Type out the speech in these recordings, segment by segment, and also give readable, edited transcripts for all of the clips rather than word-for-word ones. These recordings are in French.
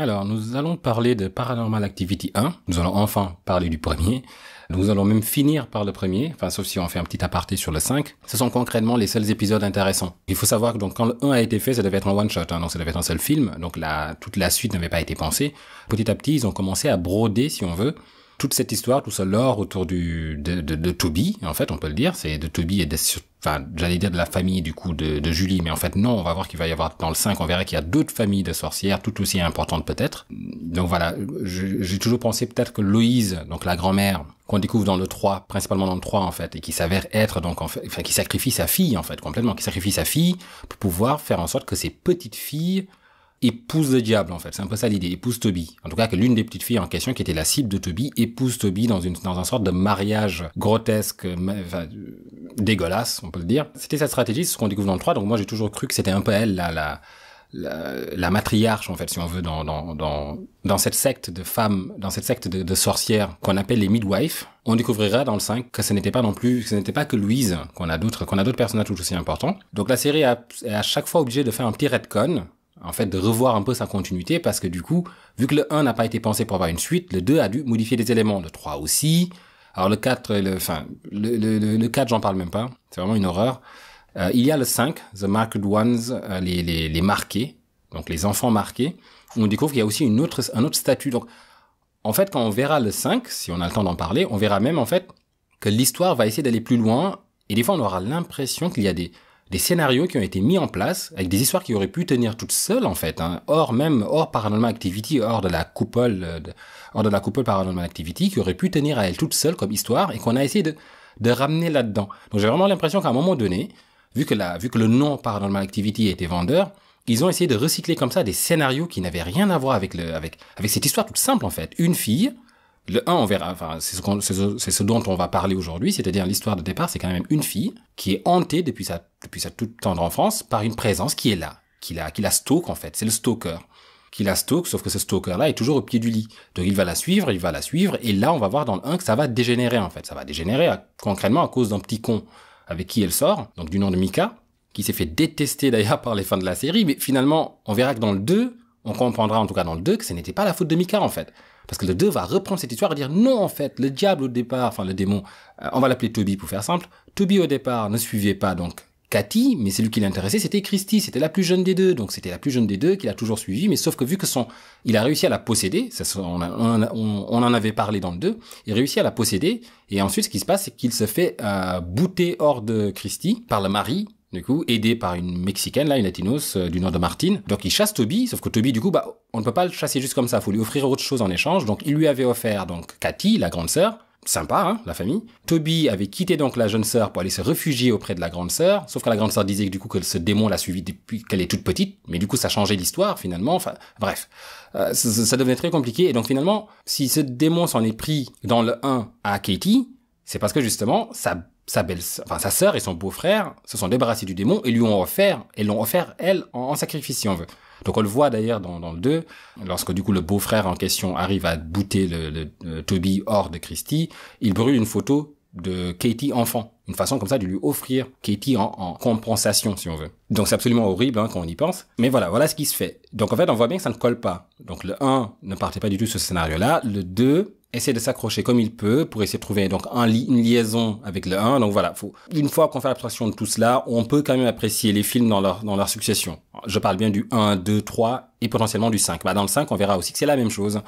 Alors, nous allons parler de Paranormal Activity 1. Nous allons enfin parler du premier. Nous allons même finir par le premier, enfin sauf si on fait un petit aparté sur le 5. Ce sont concrètement les seuls épisodes intéressants. Il faut savoir que donc quand le 1 a été fait, ça devait être un one-shot, donc ça devait être un seul film, donc toute la suite n'avait pas été pensée. Petit à petit, ils ont commencé à broder, si on veut, toute cette histoire, tout ce lore autour de Toby, en fait, on peut le dire, c'est de Toby et j'allais dire de la famille du coup de Julie, mais en fait non, on va voir qu'il va y avoir dans le 5, on verra qu'il y a d'autres familles de sorcières, tout aussi importantes peut-être. Donc voilà, j'ai toujours pensé peut-être que Louise, donc la grand-mère, qu'on découvre dans le 3, principalement dans le 3 en fait, et qui s'avère être donc qui sacrifie sa fille en fait, complètement, qui sacrifie sa fille pour pouvoir faire en sorte que ses petites filles épouse le diable, en fait. C'est un peu ça l'idée. Épouse Toby. En tout cas, que l'une des petites filles en question, qui était la cible de Toby, épouse Toby dans un sorte de mariage grotesque, dégueulasse, on peut le dire. C'était sa stratégie, c'est ce qu'on découvre dans le 3. Donc moi, j'ai toujours cru que c'était un peu elle, la matriarche, en fait, si on veut, dans cette secte de femmes, dans cette secte de sorcières qu'on appelle les midwives. On découvrira dans le 5 que ce n'était pas que Louise, qu'on a d'autres personnages tout aussi importants. Donc la série est à chaque fois obligée de faire un petit retcon, en fait, de revoir un peu sa continuité, parce que du coup, vu que le 1 n'a pas été pensé pour avoir une suite, le 2 a dû modifier des éléments, le 3 aussi. Alors le 4, le 4, j'en parle même pas, c'est vraiment une horreur. Il y a le 5, The Marked Ones, les marqués, donc les enfants marqués, où on découvre qu'il y a aussi un autre statut. Donc, en fait, quand on verra le 5, si on a le temps d'en parler, on verra même, en fait, que l'histoire va essayer d'aller plus loin, et des fois, on aura l'impression qu'il y a des scénarios qui ont été mis en place avec des histoires qui auraient pu tenir toutes seules en fait, hors Paranormal Activity, hors de la coupole Paranormal Activity, qui auraient pu tenir à elles toutes seules comme histoire et qu'on a essayé de ramener là-dedans. Donc j'ai vraiment l'impression qu'à un moment donné, vu que le nom Paranormal Activity était vendeur, ils ont essayé de recycler comme ça des scénarios qui n'avaient rien à voir avec cette histoire toute simple en fait. Une fille. Le 1, on verra, enfin, c'est ce dont on va parler aujourd'hui, c'est-à-dire l'histoire de départ, c'est quand même une fille qui est hantée depuis sa toute tendre enfance par une présence qui est là, qui la stalk en fait, c'est le stalker. Qui la stalk, sauf que ce stalker-là est toujours au pied du lit. Donc il va la suivre, et là on va voir dans le 1 que ça va dégénérer en fait. Ça va dégénérer concrètement à cause d'un petit con avec qui elle sort, donc du nom de Mika, qui s'est fait détester d'ailleurs par les fans de la série, mais finalement, on verra que dans le 2, on comprendra en tout cas dans le 2 que ce n'était pas la faute de Mika en fait. Parce que le 2 va reprendre cette histoire et dire non, en fait, le diable au départ, enfin le démon, on va l'appeler Toby pour faire simple. Toby au départ ne suivait pas donc Cathy, mais celui qui l'intéressait c'était Christy, c'était la plus jeune des deux. Donc c'était la plus jeune des deux qu'il a toujours suivi, mais sauf que vu que il a réussi à la posséder, on en avait parlé dans le 2, il réussit à la posséder, et ensuite ce qui se passe c'est qu'il se fait bouter hors de Christy par le mari, du coup, aidé par une Mexicaine, là, une Latinos du nom de Martine. Donc il chasse Toby, sauf que Toby, du coup, on ne peut pas le chasser juste comme ça, faut lui offrir autre chose en échange. Donc il lui avait offert donc Cathy, la grande sœur, sympa, la famille. Toby avait quitté donc la jeune sœur pour aller se réfugier auprès de la grande sœur, sauf que la grande sœur disait que du coup que ce démon l'a suivi depuis qu'elle est toute petite, mais du coup ça changeait l'histoire finalement. Enfin bref, ça devenait très compliqué. Et donc finalement, si ce démon s'en est pris dans le 1 à Katie, c'est parce que justement sa sœur et son beau-frère se sont débarrassés du démon et l'ont offert, elle, en sacrifice, si on veut. Donc on le voit d'ailleurs dans le 2, lorsque du coup le beau-frère en question arrive à bouter le Toby hors de Christy, il brûle une photo de Katie enfant. Une façon comme ça de lui offrir Katie en compensation, si on veut. Donc c'est absolument horrible quand on y pense. Mais voilà ce qui se fait. Donc en fait, on voit bien que ça ne colle pas. Donc le 1 ne partait pas du tout sur ce scénario-là. Le 2 essaie de s'accrocher comme il peut pour essayer de trouver donc une liaison avec le 1. Donc voilà, une fois qu'on fait abstraction de tout cela, on peut quand même apprécier les films dans leur succession. Je parle bien du 1, 2, 3 et potentiellement du 5. Dans le 5, on verra aussi que c'est la même chose.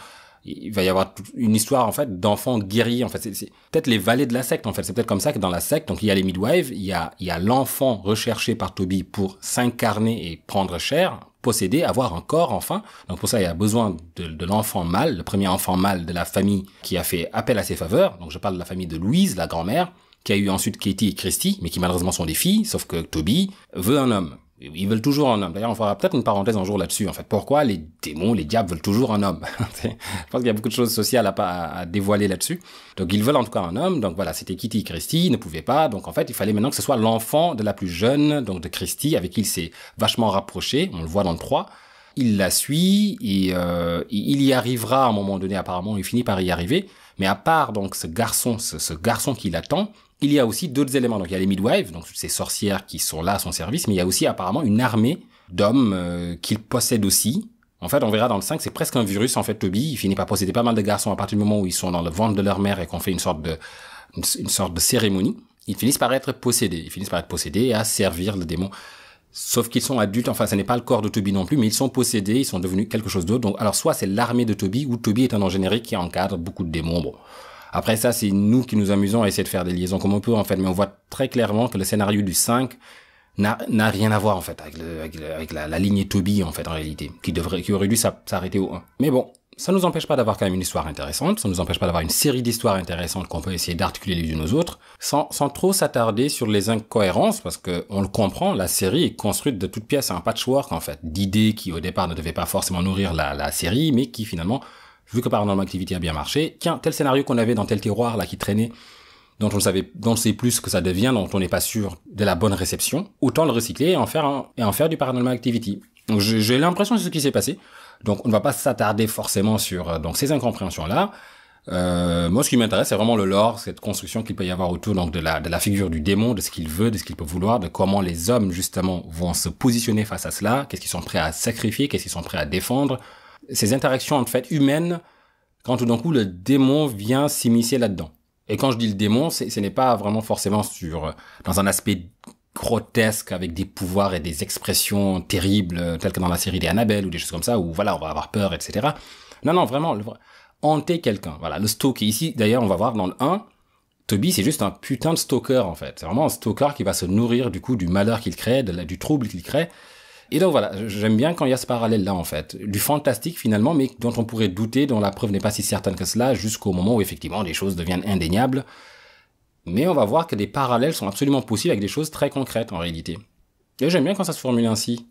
Il va y avoir une histoire en fait d'enfants guéris. En fait, c'est peut-être les valets de la secte. En fait, c'est peut-être comme ça que dans la secte, donc il y a les midwives, il y a l'enfant recherché par Toby pour s'incarner et prendre chair, posséder, avoir un corps enfin. Donc pour ça, il y a besoin de l'enfant mâle, le premier enfant mâle de la famille qui a fait appel à ses faveurs. Donc je parle de la famille de Louise, la grand-mère, qui a eu ensuite Katie et Christy, mais qui malheureusement sont des filles, sauf que Toby veut un homme. Ils veulent toujours un homme. D'ailleurs, on fera peut-être une parenthèse un jour là-dessus. En fait, pourquoi les démons, les diables veulent toujours un homme? Je pense qu'il y a beaucoup de choses sociales à dévoiler là-dessus. Donc, ils veulent en tout cas un homme. Donc voilà, c'était Kitty et Christy, ils ne pouvaient pas. Donc en fait, il fallait maintenant que ce soit l'enfant de la plus jeune, donc de Christy, avec qui il s'est vachement rapproché. On le voit dans le 3. Il la suit et il y arrivera à un moment donné. Apparemment, il finit par y arriver. Mais à part donc ce garçon qui l'attend, il y a aussi d'autres éléments. Donc il y a les midwives, donc toutes ces sorcières qui sont là à son service, mais il y a aussi apparemment une armée d'hommes qu'il possède aussi, En fait, on verra dans le 5, c'est presque un virus. En fait, Toby, il finit par posséder pas mal de garçons à partir du moment où ils sont dans le ventre de leur mère et qu'on fait une sorte de cérémonie. Ils finissent par être possédés. Ils finissent par être possédés et à servir le démon. Sauf qu'ils sont adultes. Enfin, ce n'est pas le corps de Toby non plus, mais ils sont possédés. Ils sont devenus quelque chose d'autre. Donc, alors, soit c'est l'armée de Toby ou Toby est un nom générique qui encadre beaucoup de démons. Bon. Après ça, c'est nous qui nous amusons à essayer de faire des liaisons comme on peut, en fait. Mais on voit très clairement que le scénario du 5 n'a rien à voir, en fait, avec la lignée Toby, en fait, en réalité. Qui aurait dû s'arrêter au 1. Mais bon. Ça nous empêche pas d'avoir quand même une histoire intéressante, ça nous empêche pas d'avoir une série d'histoires intéressantes qu'on peut essayer d'articuler les unes aux autres, sans trop s'attarder sur les incohérences, parce que on le comprend, la série est construite de toutes pièces, c'est un patchwork en fait, d'idées qui au départ ne devaient pas forcément nourrir la série, mais qui finalement, vu que Paranormal Activity a bien marché, tiens, tel scénario qu'on avait dans tel tiroir là qui traînait, dont on sait plus ce que ça devient, dont on n'est pas sûr de la bonne réception, autant le recycler et en faire du Paranormal Activity. Donc j'ai l'impression que c'est ce qui s'est passé. Donc, on ne va pas s'attarder forcément sur ces incompréhensions-là. Moi, ce qui m'intéresse, c'est vraiment le lore, cette construction qu'il peut y avoir autour donc de la figure du démon, de ce qu'il veut, de ce qu'il peut vouloir, de comment les hommes, justement, vont se positionner face à cela, qu'est-ce qu'ils sont prêts à sacrifier, qu'est-ce qu'ils sont prêts à défendre. Ces interactions, en fait, humaines, quand tout d'un coup, le démon vient s'immiscer là-dedans. Et quand je dis le démon, ce n'est pas vraiment forcément dans un aspect grotesque avec des pouvoirs et des expressions terribles telles que dans la série des Annabelle ou des choses comme ça où voilà on va avoir peur etc. Non vraiment hanter quelqu'un, voilà le stalker. Ici d'ailleurs on va voir dans le 1 Toby c'est juste un putain de stalker en fait, c'est vraiment un stalker qui va se nourrir du coup du malheur qu'il crée, du trouble qu'il crée. Et donc voilà, j'aime bien quand il y a ce parallèle là en fait, du fantastique finalement mais dont on pourrait douter, dont la preuve n'est pas si certaine que cela jusqu'au moment où effectivement les choses deviennent indéniables. Mais on va voir que des parallèles sont absolument possibles avec des choses très concrètes en réalité. Et j'aime bien quand ça se formule ainsi.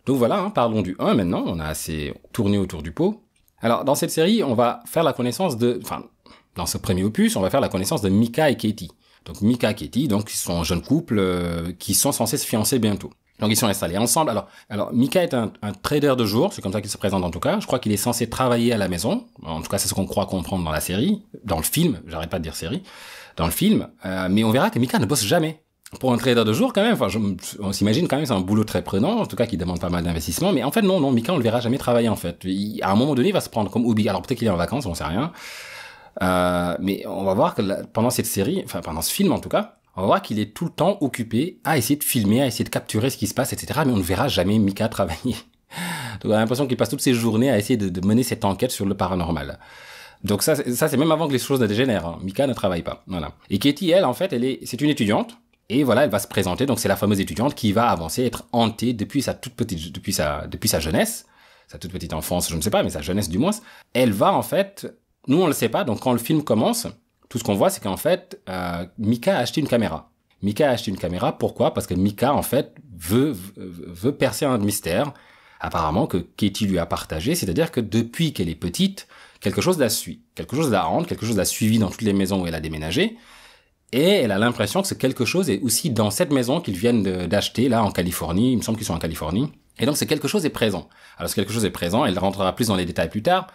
Donc voilà, parlons du 1 maintenant, on a assez tourné autour du pot. Alors dans cette série, on va faire la connaissance dans ce premier opus, on va faire la connaissance de Micah et Katie. Donc Micah et Katie, donc ils sont un jeune couple qui sont censés se fiancer bientôt. Donc ils sont installés ensemble. Alors Micah est un trader de jour, c'est comme ça qu'il se présente en tout cas. Je crois qu'il est censé travailler à la maison. En tout cas, c'est ce qu'on croit comprendre dans la série, dans le film, j'arrête pas de dire série. Dans le film, mais on verra que Micah ne bosse jamais. Pour un trader de jour, quand même, on s'imagine quand même c'est un boulot très prenant, en tout cas qui demande pas mal d'investissement, mais en fait non, Micah on le verra jamais travailler en fait. À un moment donné, il va se prendre comme hobby. Alors peut-être qu'il est en vacances, on sait rien. Mais on va voir que pendant cette série, enfin pendant ce film en tout cas, on va voir qu'il est tout le temps occupé à essayer de filmer, à essayer de capturer ce qui se passe, etc. Mais on ne verra jamais Micah travailler. Donc on a l'impression qu'il passe toutes ses journées à essayer de mener cette enquête sur le paranormal. Donc ça c'est même avant que les choses ne dégénèrent. Hein. Micah ne travaille pas. Voilà. Et Katie, elle, en fait, c'est une étudiante. Et voilà, elle va se présenter. Donc c'est la fameuse étudiante qui va avancer, être hantée depuis sa jeunesse, sa toute petite enfance, je ne sais pas, mais sa jeunesse du moins. Elle va en fait, nous on le sait pas. Donc quand le film commence, tout ce qu'on voit, c'est qu'en fait, Micah a acheté une caméra. Micah a acheté une caméra. Pourquoi ? Parce que Micah en fait veut percer un mystère, apparemment que Katie lui a partagé. C'est-à-dire que depuis qu'elle est petite, quelque chose la suit, quelque chose la hante, quelque chose la suivi dans toutes les maisons où elle a déménagé, et elle a l'impression que ce quelque chose est aussi dans cette maison qu'ils viennent d'acheter, là, en Californie, il me semble qu'ils sont en Californie, et donc ce quelque chose est présent. Alors ce quelque chose est présent, elle rentrera plus dans les détails plus tard,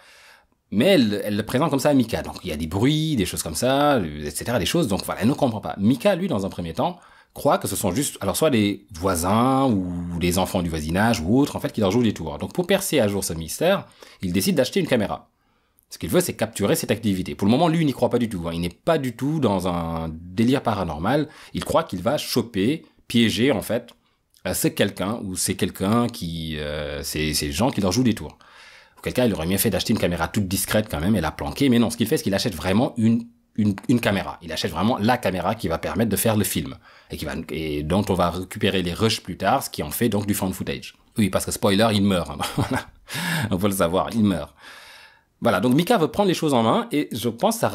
mais elle le présente comme ça à Micah, donc il y a des bruits, des choses comme ça, etc., des choses, donc voilà, elle ne comprend pas. Micah, lui, dans un premier temps, croit que ce sont juste, alors soit des voisins, ou des enfants du voisinage, ou autres, en fait, qui leur jouent des tours. Donc pour percer à jour ce mystère, il décide d'acheter une caméra. Ce qu'il veut, c'est capturer cette activité. Pour le moment, lui, il n'y croit pas du tout. Hein. Il n'est pas du tout dans un délire paranormal. Il croit qu'il va choper, piéger, en fait, c'est quelqu'un, ou c'est quelqu'un qui... c'est ces gens qui leur jouent des tours. Auquel cas, il aurait mieux fait d'acheter une caméra toute discrète quand même et la planquer. Mais non, ce qu'il fait, c'est qu'il achète vraiment une caméra. Il achète vraiment la caméra qui va permettre de faire le film. Et dont on va récupérer les rushs plus tard, ce qui en fait donc du found footage. Oui, parce que spoiler, il meurt. Hein. Voilà. On peut le savoir, il meurt. Voilà, donc Micah veut prendre les choses en main, et je pense que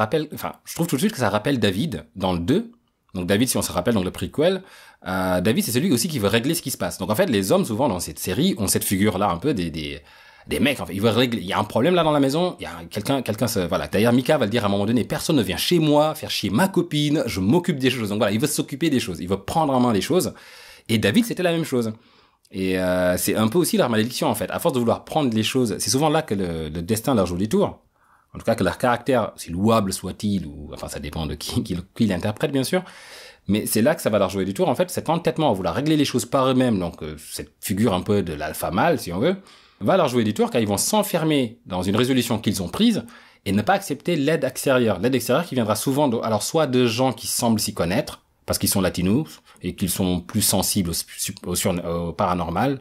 je trouve tout de suite que ça rappelle David, dans le 2. Donc David, si on se rappelle, dans le prequel, David, c'est celui aussi qui veut régler ce qui se passe. Donc en fait, les hommes, souvent, dans cette série, ont cette figure-là, un peu des mecs, en fait. Ils veulent régler. Il y a un problème là dans la maison, il y a quelqu'un voilà. D'ailleurs, Micah va le dire à un moment donné, personne ne vient chez moi faire chier ma copine, je m'occupe des choses. Donc voilà, il veut s'occuper des choses, il veut prendre en main les choses. Et David, c'était la même chose. Et c'est un peu aussi leur malédiction en fait. À force de vouloir prendre les choses, c'est souvent là que le destin leur joue des tours. En tout cas que leur caractère, si louable soit-il, ou enfin ça dépend de qui l'interprète bien sûr, mais c'est là que ça va leur jouer des tours. En fait, cet entêtement à vouloir régler les choses par eux-mêmes, donc cette figure un peu de l'alpha mâle si on veut, va leur jouer des tours car ils vont s'enfermer dans une résolution qu'ils ont prise et ne pas accepter l'aide extérieure. L'aide extérieure qui viendra souvent, alors soit de gens qui semblent s'y connaître, parce qu'ils sont latinos et qu'ils sont plus sensibles au paranormal,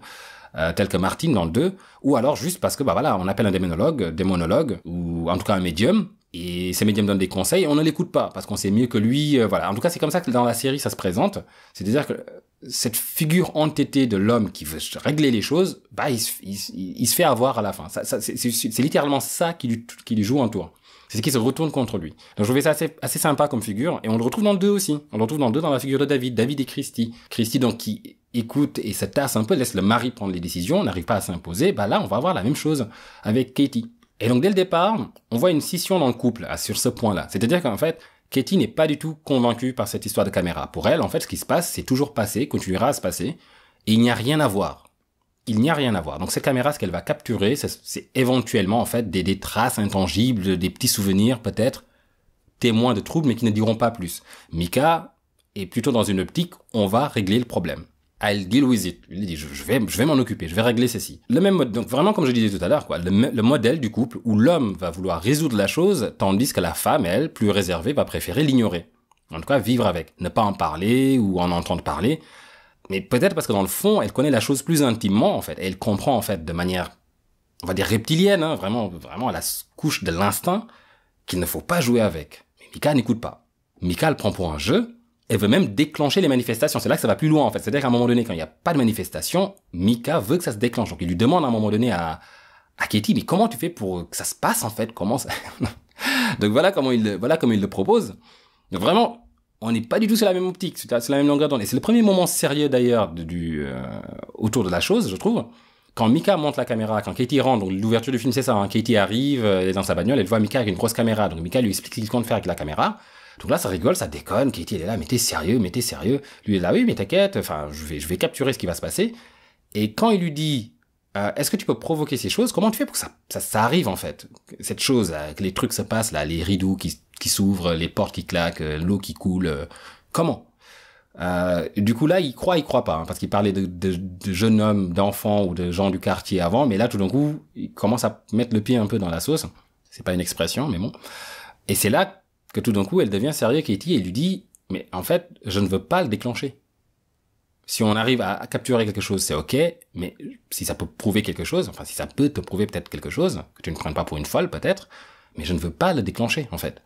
tel que Martin dans le 2, ou alors juste parce que, on appelle un démonologue, ou en tout cas un médium, et ces médiums donnent des conseils, on ne l'écoute pas, parce qu'on sait mieux que lui, En tout cas, c'est comme ça que dans la série, ça se présente. C'est-à-dire que cette figure entêtée de l'homme qui veut régler les choses, il se fait avoir à la fin. C'est littéralement ça qui lui joue un tour. C'est ce qui se retourne contre lui. Donc je trouvais ça assez sympa comme figure, et on le retrouve dans le 2 aussi. On le retrouve dans le 2 dans la figure de David et Christy. Christy, donc, qui écoute et se tasse un peu, laisse le mari prendre les décisions, n'arrive pas à s'imposer, là, on va avoir la même chose avec Katie. Et donc, dès le départ, on voit une scission dans le couple, sur ce point-là. C'est-à-dire qu'en fait, Katie n'est pas du tout convaincue par cette histoire de caméra. Pour elle, en fait, ce qui se passe, c'est toujours passé, continuera à se passer, et il n'y a rien à voir. Il n'y a rien à voir. Donc, cette caméra, ce qu'elle va capturer, c'est éventuellement, en fait, des traces intangibles, des petits souvenirs, peut-être, témoins de troubles, mais qui ne diront pas plus. Micah est plutôt dans une optique, on va régler le problème. I'll deal with it. Il dit, je vais m'en occuper, je vais régler ceci. Le même mode, donc vraiment, comme je disais tout à l'heure, le modèle du couple où l'homme va vouloir résoudre la chose, tandis que la femme, elle, plus réservée, va préférer l'ignorer. En tout cas, vivre avec. Ne pas en parler ou en entendre parler. Mais peut-être parce que dans le fond, elle connaît la chose plus intimement, en fait. Elle comprend, en fait, de manière, on va dire reptilienne, vraiment à la couche de l'instinct, qu'il ne faut pas jouer avec. Mais Micah n'écoute pas. Micah le prend pour un jeu. Elle veut même déclencher les manifestations. C'est là que ça va plus loin, en fait. C'est-à-dire qu'à un moment donné, quand il n'y a pas de manifestation, Micah veut que ça se déclenche. Donc il lui demande à un moment donné à Katie, mais comment tu fais pour que ça se passe, en fait? Comment ça... Donc voilà comment il le propose. Donc vraiment, on n'est pas du tout sur la même optique, sur la même longueur d'onde. Et c'est le premier moment sérieux d'ailleurs autour de la chose, je trouve. Quand Micah monte la caméra, quand Katie rentre, donc l'ouverture du film c'est ça, hein, Katie arrive, elle est dans sa bagnole, elle voit Micah avec une grosse caméra. Donc Micah lui explique ce qu'il compte faire avec la caméra. Donc là ça rigole, ça déconne, Katie elle est là, mais t'es sérieux. Lui il est là, oui mais t'inquiète, je vais capturer ce qui va se passer. Et quand il lui dit, est-ce que tu peux provoquer ces choses, comment tu fais pour que ça arrive en fait? Cette chose, que les trucs se passent là, les rideaux qui s'ouvrent, les portes qui claquent, l'eau qui coule, comment? Du coup là il croit pas, hein, parce qu'il parlait de jeunes hommes, d'enfants ou de gens du quartier avant, mais là tout d'un coup il commence à mettre le pied un peu dans la sauce. C'est pas une expression, mais bon. Et c'est là que tout d'un coup elle devient sérieuse, Katie, et lui dit, mais en fait je ne veux pas le déclencher. Si on arrive à capturer quelque chose, c'est ok, mais si ça peut prouver quelque chose, si ça peut te prouver peut-être quelque chose, que tu ne prennes pas pour une folle peut-être, mais je ne veux pas le déclencher en fait.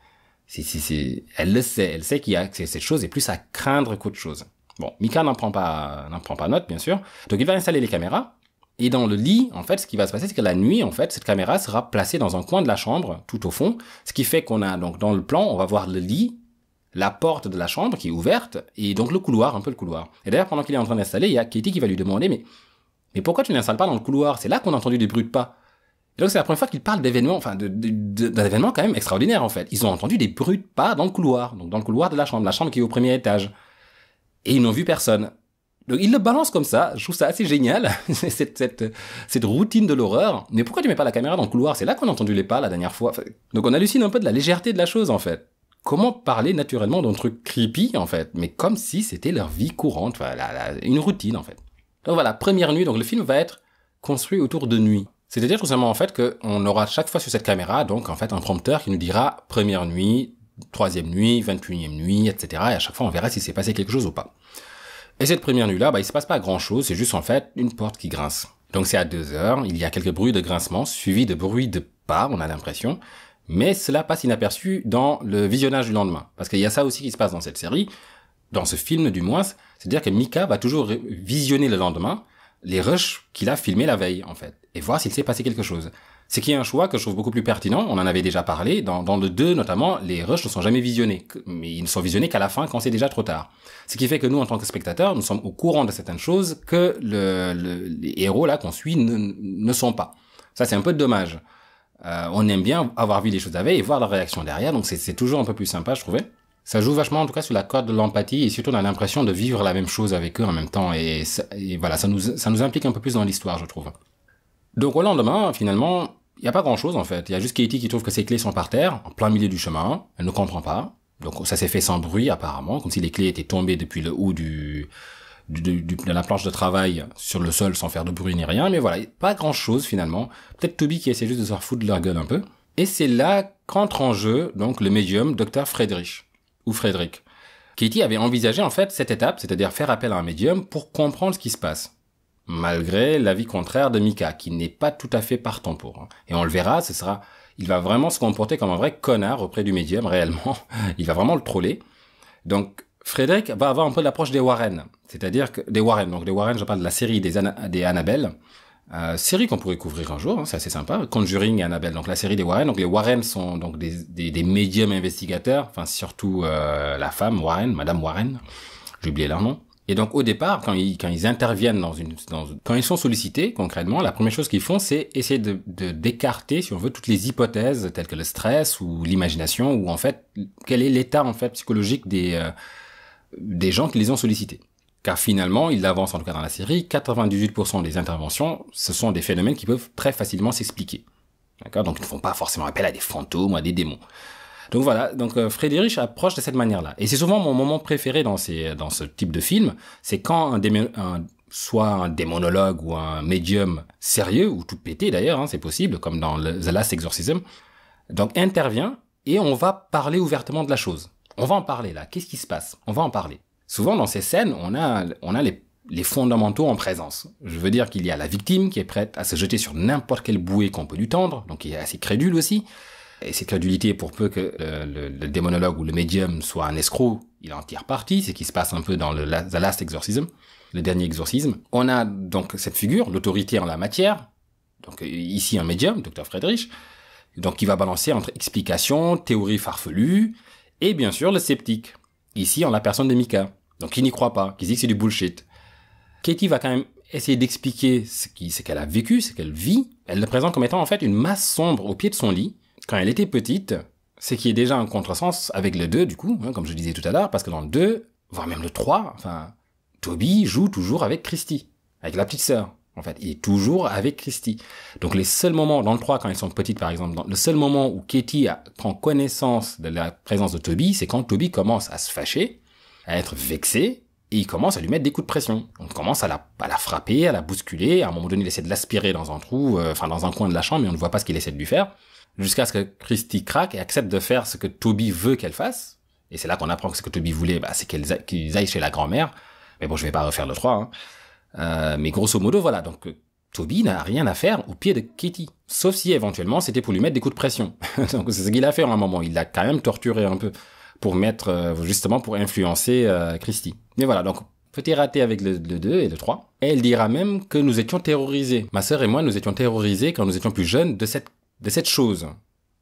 Elle le sait, elle sait que cette chose est plus à craindre qu'autre chose. Bon, Micah n'en prend pas note, bien sûr. Donc il va installer les caméras, et dans le lit, en fait, ce qui va se passer, c'est que la nuit, en fait, cette caméra sera placée dans un coin de la chambre, tout au fond, ce qui fait qu'on a, donc dans le plan, on va voir le lit, la porte de la chambre qui est ouverte, et donc le couloir, un peu le couloir. Et d'ailleurs, pendant qu'il est en train d'installer, il y a Katie qui va lui demander, mais pourquoi tu n'installes pas dans le couloir? C'est là qu'on a entendu des bruits de pas. Et donc c'est la première fois qu'ils parlent d'événements, d'un événement quand même extraordinaire en fait. Ils ont entendu des bruits de pas dans le couloir, donc dans le couloir de la chambre qui est au premier étage. Et ils n'ont vu personne. Donc ils le balancent comme ça, je trouve ça assez génial, cette routine de l'horreur. Mais pourquoi tu mets pas la caméra dans le couloir? C'est là qu'on a entendu les pas la dernière fois. Donc on hallucine un peu de la légèreté de la chose en fait. Comment parler naturellement d'un truc creepy en fait, mais comme si c'était leur vie courante, une routine en fait. Donc voilà, première nuit, donc le film va être construit autour de nuit. C'est-à-dire tout simplement en fait qu'on aura chaque fois sur cette caméra donc en fait un prompteur qui nous dira première nuit, troisième nuit, 28e nuit, etc. Et à chaque fois on verra si s'est passé quelque chose ou pas. Et cette première nuit-là, il se passe pas grand-chose, c'est juste en fait une porte qui grince. Donc c'est à 2h, il y a quelques bruits de grincement suivis de bruits de pas, on a l'impression, mais cela passe inaperçu dans le visionnage du lendemain. Parce qu'il y a ça aussi qui se passe dans cette série, dans ce film du moins, c'est-à-dire que Micah va toujours visionner le lendemain les rushs qu'il a filmés la veille, en fait, et voir s'il s'est passé quelque chose. C'est qui est un choix que je trouve beaucoup plus pertinent, on en avait déjà parlé, dans le 2 notamment, les rushs ne sont jamais visionnés, mais ils ne sont visionnés qu'à la fin quand c'est déjà trop tard. Ce qui fait que nous, en tant que spectateurs, nous sommes au courant de certaines choses que les héros là qu'on suit ne sont pas. Ça, c'est un peu dommage. On aime bien avoir vu les choses la veille et voir leur réaction derrière, donc c'est toujours un peu plus sympa, je trouvais. Ça joue vachement en tout cas sur la corde de l'empathie et surtout on a l'impression de vivre la même chose avec eux en même temps et voilà, ça nous implique un peu plus dans l'histoire, je trouve. Donc au lendemain, finalement, il y a pas grand-chose en fait. Il y a juste Katie qui trouve que ses clés sont par terre, en plein milieu du chemin, elle ne comprend pas. Donc ça s'est fait sans bruit apparemment, comme si les clés étaient tombées depuis le haut du de la planche de travail sur le sol sans faire de bruit ni rien, mais voilà, pas grand chose finalement. Peut-être Toby qui essaie juste de se foutre de leur gueule un peu. Et c'est là qu'entre en jeu, donc, le médium, Dr. Friedrich, ou Frédéric. Katie avait envisagé, en fait, cette étape, c'est-à-dire faire appel à un médium pour comprendre ce qui se passe. Malgré l'avis contraire de Mika, qui n'est pas tout à fait partant pour. Et on le verra, il va vraiment se comporter comme un vrai connard auprès du médium, réellement. Il va vraiment le troller. Donc, Frédéric va avoir un peu l'approche des Warren. C'est-à-dire que, des Warren. Donc, des Warren, je parle de la série des Annabelle. Série qu'on pourrait couvrir un jour, hein, c'est assez sympa. Conjuring et Annabelle, donc la série des Warren. Donc les Warren sont donc des médiums investigateurs, enfin surtout la femme Warren, Madame Warren, j'ai oublié leur nom. Et donc au départ, quand ils interviennent quand ils sont sollicités concrètement, la première chose qu'ils font, c'est essayer d'écarter, si on veut, toutes les hypothèses telles que le stress ou l'imagination, ou en fait quel est l'état en fait psychologique des gens qui les ont sollicités. Car finalement, il avance en tout cas dans la série, 98% des interventions, ce sont des phénomènes qui peuvent très facilement s'expliquer. D'accord ? Donc ils ne font pas forcément appel à des fantômes ou à des démons. Donc voilà, donc Friedrich approche de cette manière-là. Et c'est souvent mon moment préféré dans ce type de film, c'est quand soit un démonologue ou un médium sérieux, ou tout pété d'ailleurs, hein, c'est possible, comme dans The Last Exorcism, donc intervient et on va parler ouvertement de la chose. On va en parler là, qu'est-ce qui se passe ? On va en parler. Souvent, dans ces scènes, on a les fondamentaux en présence. Je veux dire qu'il y a la victime qui est prête à se jeter sur n'importe quelle bouée qu'on peut lui tendre, donc il est assez crédule aussi. Et cette crédulité, pour peu que le démonologue ou le médium soit un escroc, il en tire parti. C'est ce qui se passe un peu dans The Last Exorcism, le dernier exorcisme. On a donc cette figure, l'autorité en la matière, donc ici un médium, Dr. Friedrich, donc qui va balancer entre explications, théories farfelues, et bien sûr le sceptique, ici en la personne de Mika. Donc, qui n'y croit pas, qui dit que c'est du bullshit. Katie va quand même essayer d'expliquer ce qu'elle a vécu, ce qu'elle vit. Elle le présente comme étant en fait une masse sombre au pied de son lit. Quand elle était petite, c'est qu'il y a déjà un contresens avec le 2, du coup, hein, comme je disais tout à l'heure, parce que dans le 2, voire même le 3, enfin, Toby joue toujours avec Christy, avec la petite sœur. En fait, il est toujours avec Christy. Donc, les seuls moments, dans le 3, quand ils sont petites, par exemple, le seul moment où Katie prend connaissance de la présence de Toby, c'est quand Toby commence à se fâcher, à être vexé, et il commence à lui mettre des coups de pression. On commence à la frapper, à la bousculer. À un moment donné, il essaie de l'aspirer dans un trou, dans un coin de la chambre, mais on ne voit pas ce qu'il essaie de lui faire. Jusqu'à ce que Christy craque et accepte de faire ce que Toby veut qu'elle fasse. Et c'est là qu'on apprend que ce que Toby voulait, c'est qu'ils aillent chez la grand-mère. Mais bon, je vais pas refaire le 3, hein. Mais grosso modo, voilà. Donc, Toby n'a rien à faire au pied de Katie. Sauf si, éventuellement, c'était pour lui mettre des coups de pression. Donc, c'est ce qu'il a fait à un moment. Il l'a quand même torturé un peu pour justement, pour influencer Christy. Mais voilà, donc, petit raté avec le 2 et le 3. Et elle dira même que nous étions terrorisés. Ma sœur et moi, nous étions terrorisés quand nous étions plus jeunes de cette chose.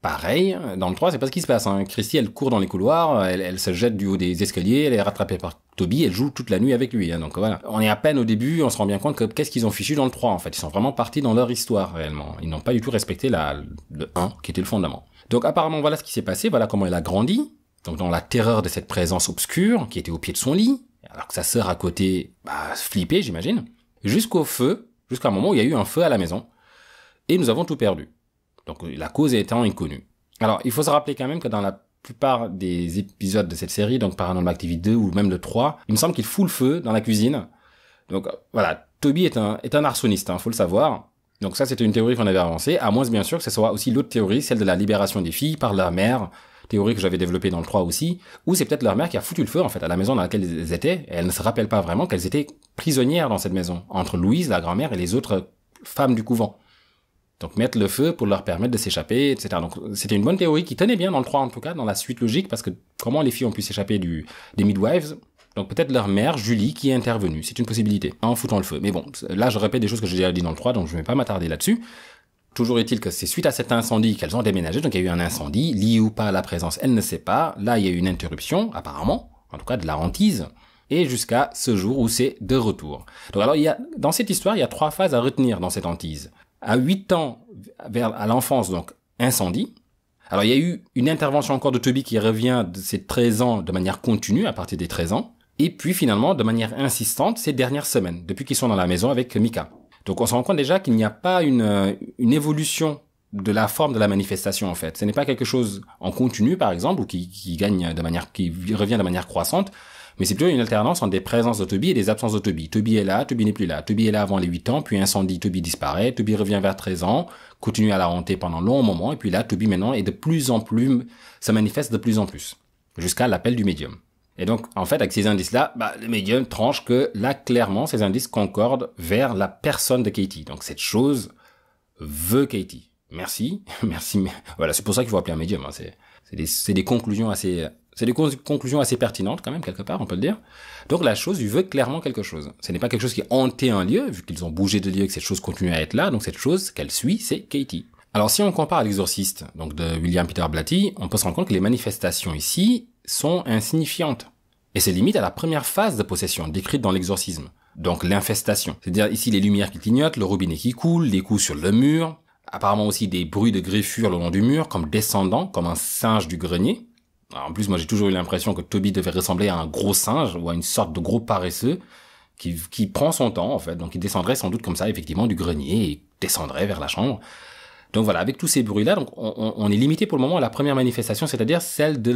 Pareil, dans le 3, c'est pas ce qui se passe, hein. Christy, elle court dans les couloirs, elle se jette du haut des escaliers, elle est rattrapée par Toby, elle joue toute la nuit avec lui, hein. Donc voilà. On est à peine au début, on se rend bien compte que qu'est-ce qu'ils ont fichu dans le 3, en fait. Ils sont vraiment partis dans leur histoire, réellement. Ils n'ont pas du tout respecté le 1, qui était le fondament. Donc apparemment, voilà ce qui s'est passé, voilà comment elle a grandi. Donc dans la terreur de cette présence obscure, qui était au pied de son lit, alors que sa sœur à côté, flippait, j'imagine. Jusqu'à un moment où il y a eu un feu à la maison, et nous avons tout perdu. Donc la cause étant inconnue. Alors, il faut se rappeler quand même que dans la plupart des épisodes de cette série, donc Paranormal Activity 2 ou même le 3, il me semble qu'il fout le feu dans la cuisine. Donc voilà, Toby est un arsoniste, faut le savoir. Donc ça, c'était une théorie qu'on avait avancée, à moins bien sûr que ce soit aussi l'autre théorie, celle de la libération des filles par leur mère, théorie que j'avais développée dans le 3 aussi, ou c'est peut-être leur mère qui a foutu le feu en fait à la maison dans laquelle elles étaient, et elles ne se rappellent pas vraiment qu'elles étaient prisonnières dans cette maison, entre Louise, la grand-mère, et les autres femmes du couvent. Donc mettre le feu pour leur permettre de s'échapper, etc. Donc c'était une bonne théorie qui tenait bien dans le 3 en tout cas, dans la suite logique, parce que comment les filles ont pu s'échapper des midwives, donc peut-être leur mère, Julie, qui est intervenue. C'est une possibilité, en foutant le feu. Mais bon, là je répète des choses que j'ai déjà dit dans le 3, donc je ne vais pas m'attarder là-dessus. Toujours est-il que c'est suite à cet incendie qu'elles ont déménagé, donc il y a eu un incendie, lié ou pas à la présence, elle ne sait pas. Là il y a eu une interruption, apparemment, en tout cas de la hantise, et jusqu'à ce jour où c'est de retour. Donc alors dans cette histoire, il y a 3 phases à retenir dans cette hantise. À 8 ans, à l'enfance, donc, incendie. Alors, il y a eu une intervention encore de Toby qui revient de ses 13 ans de manière continue, à partir des 13 ans. Et puis, finalement, de manière insistante, ces dernières semaines, depuis qu'ils sont dans la maison avec Mika. Donc, on se rend compte déjà qu'il n'y a pas une évolution de la forme de la manifestation, en fait. Ce n'est pas quelque chose en continu, par exemple, ou qui revient de manière croissante, Mais c'est plutôt une alternance entre des présences de Toby et des absences de Toby. Toby est là, Toby n'est plus là. Toby est là avant les 8 ans, puis incendie, Toby disparaît, Toby revient vers 13 ans, continue à la hanter pendant un long moment, et puis là, Toby maintenant est de plus en plus, ça manifeste de plus en plus, jusqu'à l'appel du médium. Et donc, en fait, avec ces indices-là, le médium tranche que là, clairement, ces indices concordent vers la personne de Katie. Donc, cette chose veut Katie. Merci, merci. Voilà, c'est pour ça qu'il faut appeler un médium. Hein. C'est des conclusions assez pertinentes quand même, quelque part, on peut le dire. Donc la chose lui veut clairement quelque chose. Ce n'est pas quelque chose qui hantait un lieu, vu qu'ils ont bougé de lieu et que cette chose continue à être là. Donc cette chose qu'elle suit, c'est Katie. Alors si on compare à l'exorciste donc de William Peter Blatty, on peut se rendre compte que les manifestations ici sont insignifiantes. Et c'est limite à la première phase de possession, décrite dans l'exorcisme. Donc l'infestation. C'est-à-dire ici les lumières qui clignotent, le robinet qui coule, les coups sur le mur, apparemment aussi des bruits de griffures le long du mur, comme descendant, comme un singe du grenier. Alors, en plus, moi j'ai toujours eu l'impression que Toby devait ressembler à un gros singe ou à une sorte de gros paresseux qui prend son temps en fait. Donc il descendrait sans doute comme ça effectivement du grenier et descendrait vers la chambre. Donc voilà, avec tous ces bruits-là, donc on est limité pour le moment à la première manifestation, c'est-à-dire celle de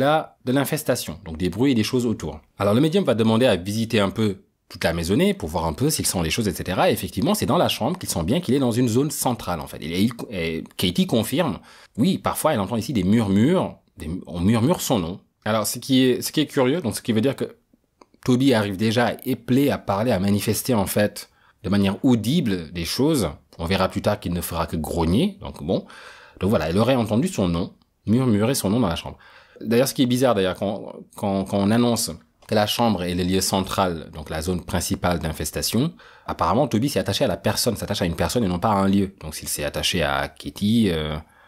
l'infestation, donc des bruits et des choses autour. Alors le médium va demander à visiter un peu toute la maisonnée pour voir un peu s'ils sont les choses, etc. Et effectivement, c'est dans la chambre qu'il sent bien qu'il est dans une zone centrale en fait. Et Katie confirme, oui, parfois elle entend ici des murmures, on murmure son nom. Alors ce qui est curieux, donc ce qui veut dire que Toby arrive déjà à épeler, à parler, à manifester en fait de manière audible des choses. On verra plus tard qu'il ne fera que grogner, donc bon. Donc voilà, elle aurait entendu son nom, murmurer son nom dans la chambre. D'ailleurs, ce qui est bizarre d'ailleurs, quand on annonce que la chambre est le lieu central, donc la zone principale d'infestation, apparemment Toby s'est attaché à la personne, s'attache à une personne et non pas à un lieu. Donc s'il s'est attaché à Katie,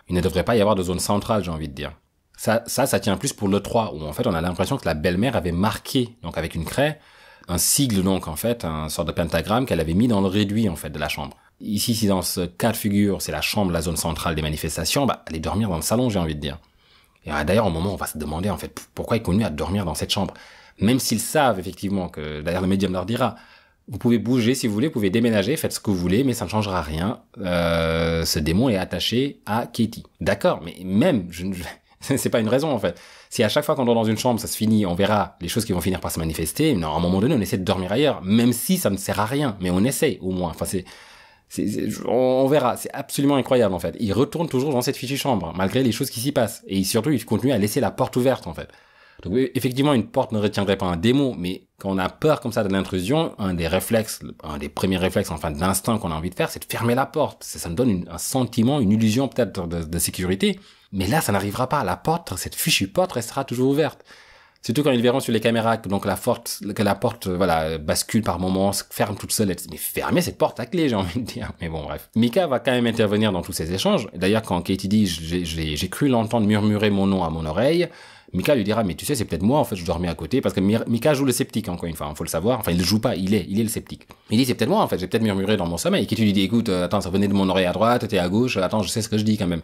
il ne devrait pas y avoir de zone centrale, j'ai envie de dire. Ça tient plus pour le 3, où en fait on a l'impression que la belle-mère avait marqué, donc avec une craie, un sigle donc en fait, un sorte de pentagramme qu'elle avait mis dans le réduit en fait de la chambre. Ici, si dans ce cas de figure, c'est la chambre, la zone centrale des manifestations, aller dormir dans le salon, j'ai envie de dire. Et d'ailleurs, au moment où on va se demander en fait pourquoi ils continuent à dormir dans cette chambre, même s'ils savent effectivement que, d'ailleurs le médium leur dira, vous pouvez bouger si vous voulez, vous pouvez déménager, faites ce que vous voulez, mais ça ne changera rien. Ce démon est attaché à Katie. D'accord, mais même, c'est pas une raison en fait. Si à chaque fois qu'on dort dans une chambre, ça se finit, on verra les choses qui vont finir par se manifester. Non, à un moment donné, on essaie de dormir ailleurs, même si ça ne sert à rien, mais on essaie au moins. Enfin, on verra, c'est absolument incroyable en fait. Il retourne toujours dans cette fichue chambre, malgré les choses qui s'y passent. Et surtout, il continue à laisser la porte ouverte en fait. Donc effectivement, une porte ne retiendrait pas un démon, mais quand on a peur comme ça de l'intrusion, un des premiers réflexes, enfin d'instinct qu'on a envie de faire, c'est de fermer la porte. Ça nous donne un sentiment, une illusion peut-être de sécurité. Mais là, ça n'arrivera pas. La porte, cette fichue porte restera toujours ouverte. Surtout quand ils verront sur les caméras que donc la porte voilà bascule par moments, se ferme toute seule. Mais fermez cette porte à clé, j'ai envie de dire. Mais bon, bref. Micah va quand même intervenir dans tous ces échanges. D'ailleurs, quand Katie dit j'ai cru l'entendre murmurer mon nom à mon oreille, Micah lui dira mais tu sais c'est peut-être moi en fait je dormais à côté parce que Micah joue le sceptique encore une fois, faut le savoir. Enfin il le joue pas, il est le sceptique. Il dit c'est peut-être moi en fait, j'ai peut-être murmuré dans mon sommeil. Et Katie lui dit écoute attends ça venait de mon oreille à droite, t'es à gauche, attends je sais ce que je dis quand même.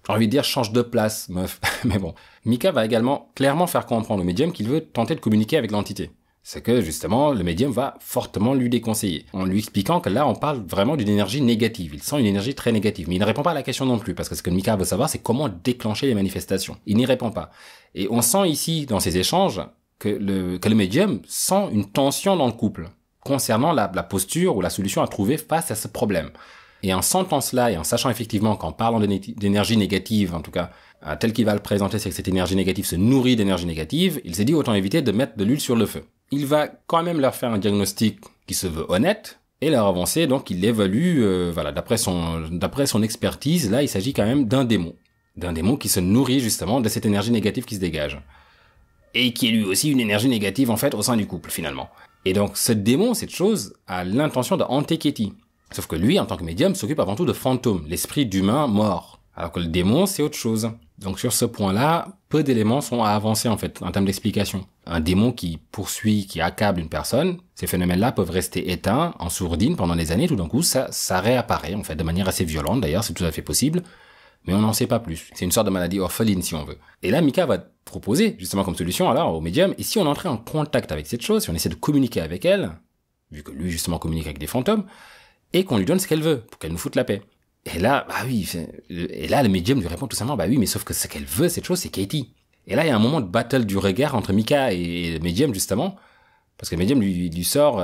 J'ai envie de dire change de place meuf. Mais bon, Micah va également clairement faire comprendre au médium qu'il veut tenter de communiquer avec l'entité. C'est que justement le médium va fortement lui déconseiller en lui expliquant que là on parle vraiment d'une énergie négative. Il sent une énergie très négative, mais il ne répond pas à la question non plus parce que ce que Micah veut savoir c'est comment déclencher les manifestations. Il n'y répond pas. Et on sent ici dans ces échanges que le médium sent une tension dans le couple concernant la posture ou la solution à trouver face à ce problème. Et en sentant cela et en sachant effectivement qu'en parlant d'énergie négative, en tout cas, tel qu'il va le présenter, c'est que cette énergie négative se nourrit d'énergie négative, il s'est dit autant éviter de mettre de l'huile sur le feu. Il va quand même leur faire un diagnostic qui se veut honnête et leur avancer, donc il évalue, d'après son expertise, là il s'agit quand même d'un démon qui se nourrit justement de cette énergie négative qui se dégage. Et qui est lui aussi une énergie négative en fait au sein du couple finalement. Et donc ce démon, cette chose, a l'intention de hanter Katie. Sauf que lui, en tant que médium, s'occupe avant tout de fantômes, l'esprit d'humain mort. Alors que le démon, c'est autre chose. Donc sur ce point-là, peu d'éléments sont à avancer en fait, en termes d'explication. Un démon qui poursuit, qui accable une personne, ces phénomènes-là peuvent rester éteints, en sourdine pendant des années, tout d'un coup, ça réapparaît en fait, de manière assez violente d'ailleurs, c'est tout à fait possible. Mais on n'en sait pas plus. C'est une sorte de maladie orpheline si on veut. Et là, Micah va proposer, justement comme solution alors au médium, et si on entrait en contact avec cette chose, si on essaie de communiquer avec elle, vu que lui justement communique avec des fantômes, et qu'on lui donne ce qu'elle veut, pour qu'elle nous foute la paix. Et là, le médium lui répond tout simplement, mais sauf que ce qu'elle veut, cette chose, c'est Katie. Et là, il y a un moment de battle du regard entre Micah et le médium, justement, Parce que le médium lui sort,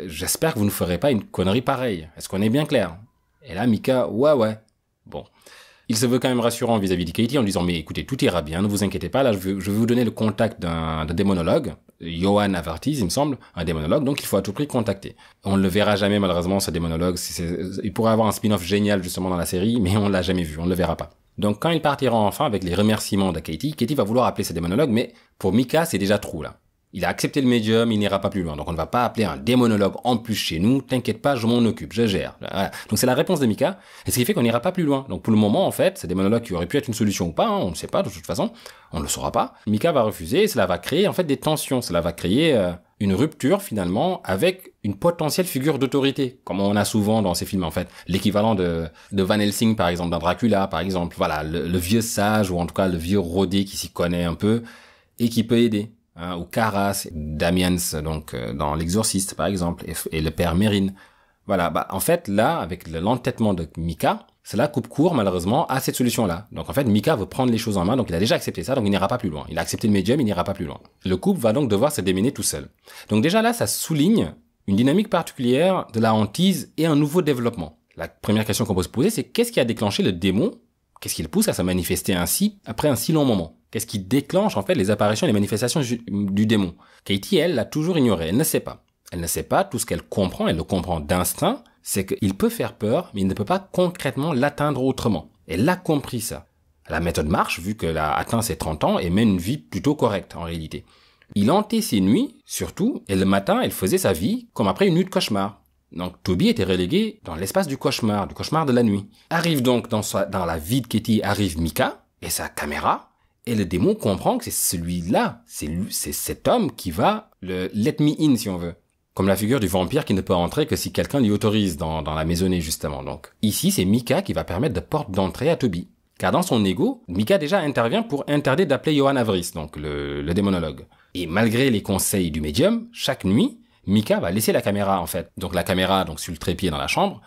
j'espère que vous ne ferez pas une connerie pareille. Est-ce qu'on est bien clair? Et là, Mika, ouais. Bon. Il se veut quand même rassurant vis-à-vis de Katie en disant, mais écoutez, tout ira bien, ne vous inquiétez pas, là, je vais vous donner le contact d'un démonologue, Johan Avartis, il me semble, un démonologue, donc il faut à tout prix contacter. On ne le verra jamais, malheureusement, ce démonologue. Il pourrait avoir un spin-off génial, justement, dans la série, mais on l'a jamais vu, on ne le verra pas. Donc, quand il partira enfin avec les remerciements de Katie va vouloir appeler ce démonologue, mais pour Mika, c'est déjà trop, là. Il a accepté le médium, il n'ira pas plus loin. Donc on ne va pas appeler un démonologue en plus chez nous. T'inquiète pas, je m'en occupe, je gère. Voilà. Donc c'est la réponse de Mika. Et ce qui fait qu'on n'ira pas plus loin. Donc pour le moment, en fait, ce démonologue qui aurait pu être une solution ou pas, on ne sait pas de toute façon. On ne le saura pas. Mika va refuser et cela va créer en fait des tensions. Cela va créer une rupture finalement avec une potentielle figure d'autorité. Comme on a souvent dans ces films en fait. L'équivalent de Van Helsing par exemple, dans Dracula par exemple. Voilà, le vieux sage ou en tout cas le vieux rodé qui s'y connaît un peu et qui peut aider. Ou Caras, Damiens, donc dans L'Exorciste par exemple, et le père Mérine. Voilà, en fait là, avec l'entêtement de Mika, cela coupe court malheureusement à cette solution-là. Donc en fait, Mika veut prendre les choses en main, donc il a déjà accepté ça, donc il n'ira pas plus loin. Il a accepté le médium, il n'ira pas plus loin. Le couple va donc devoir se démener tout seul. Donc déjà là, ça souligne une dynamique particulière de la hantise et un nouveau développement. La première question qu'on peut se poser, c'est qu'est-ce qui a déclenché le démon? Qu'est-ce qui le pousse à se manifester ainsi après un si long moment? Qu'est-ce qui déclenche en fait les apparitions et les manifestations du démon? Katie, elle, l'a toujours ignoré, elle ne sait pas. Elle ne sait pas, tout ce qu'elle comprend, elle le comprend d'instinct, c'est qu'il peut faire peur, mais il ne peut pas concrètement l'atteindre autrement. Elle a compris ça. La méthode marche, vu qu'elle a atteint ses 30 ans et mène une vie plutôt correcte en réalité. Il hantait ses nuits, surtout, et le matin, elle faisait sa vie comme après une nuit de cauchemar. Donc Toby était relégué dans l'espace du cauchemar de la nuit. Arrive donc dans la vie de Katie, arrive Mika et sa caméra, et le démon comprend que c'est celui-là, c'est cet homme qui va le let me in si on veut. Comme la figure du vampire qui ne peut entrer que si quelqu'un l'y autorise dans la maisonnée justement. Donc ici c'est Mika qui va permettre de porte d'entrée à Toby. Car dans son ego, Mika déjà intervient pour interdire d'appeler Johan Avris, donc le démonologue. Et malgré les conseils du médium, chaque nuit, Mika va laisser la caméra en fait. Donc la caméra donc sur le trépied dans la chambre,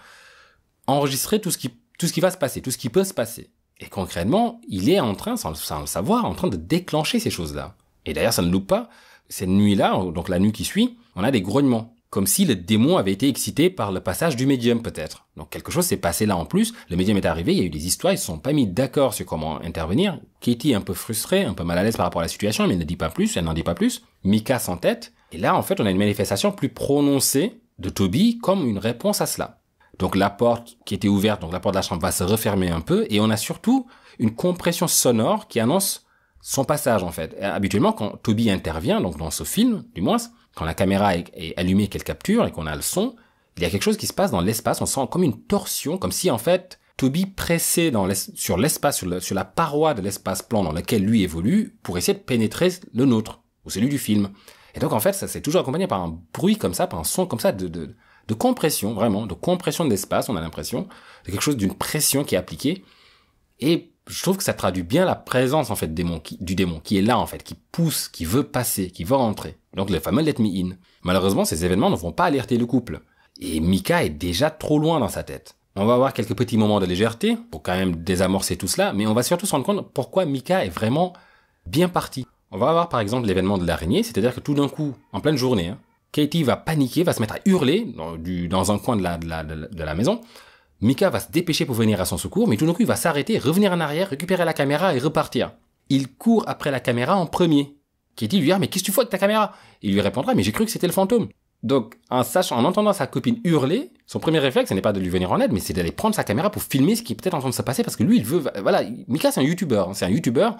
enregistrer tout ce qui va se passer, tout ce qui peut se passer. Et concrètement, il est en train, sans le savoir, en train de déclencher ces choses-là. Et d'ailleurs, ça ne loupe pas. Cette nuit-là, donc la nuit qui suit, on a des grognements. Comme si le démon avait été excité par le passage du médium, peut-être. Donc quelque chose s'est passé là en plus. Le médium est arrivé, il y a eu des histoires, ils se sont pas mis d'accord sur comment intervenir. Katie est un peu frustrée, un peu mal à l'aise par rapport à la situation, mais elle ne dit pas plus, elle n'en dit pas plus. Mika s'entête. Et là, en fait, on a une manifestation plus prononcée de Toby comme une réponse à cela. Donc la porte qui était ouverte, donc la porte de la chambre va se refermer un peu et on a surtout une compression sonore qui annonce son passage en fait. Et habituellement quand Toby intervient, donc dans ce film du moins, quand la caméra est allumée qu'elle capture et qu'on a le son, il y a quelque chose qui se passe dans l'espace, on sent comme une torsion, comme si en fait Toby pressait sur l'espace, sur la paroi de l'espace-plan dans lequel lui évolue pour essayer de pénétrer le nôtre, ou celui du film. Et donc en fait ça c'est toujours accompagné par un bruit comme ça, par un son comme ça de compression, vraiment, de compression de l'espace, on a l'impression, de quelque chose d'une pression qui est appliquée. Et je trouve que ça traduit bien la présence, en fait, du démon, qui est là, en fait, qui pousse, qui veut passer, qui veut rentrer. Donc, le fameux let me in. Malheureusement, ces événements ne vont pas alerter le couple. Et Mika est déjà trop loin dans sa tête. On va avoir quelques petits moments de légèreté, pour quand même désamorcer tout cela, mais on va surtout se rendre compte pourquoi Mika est vraiment bien parti. On va avoir, par exemple, l'événement de l'araignée, c'est-à-dire que tout d'un coup, en pleine journée, Katie va paniquer, va se mettre à hurler dans un coin de la maison. Mika va se dépêcher pour venir à son secours, mais tout d'un coup, il va s'arrêter, revenir en arrière, récupérer la caméra et repartir. Il court après la caméra en premier. Katie lui dit « Ah, mais qu'est-ce que tu fais avec ta caméra ?» Il lui répondra « Mais j'ai cru que c'était le fantôme. » Donc, en entendant sa copine hurler, son premier réflexe, ce n'est pas de lui venir en aide, mais c'est d'aller prendre sa caméra pour filmer ce qui est peut-être en train de se passer, parce que lui, il veut... Voilà, Mika, c'est un youtubeur.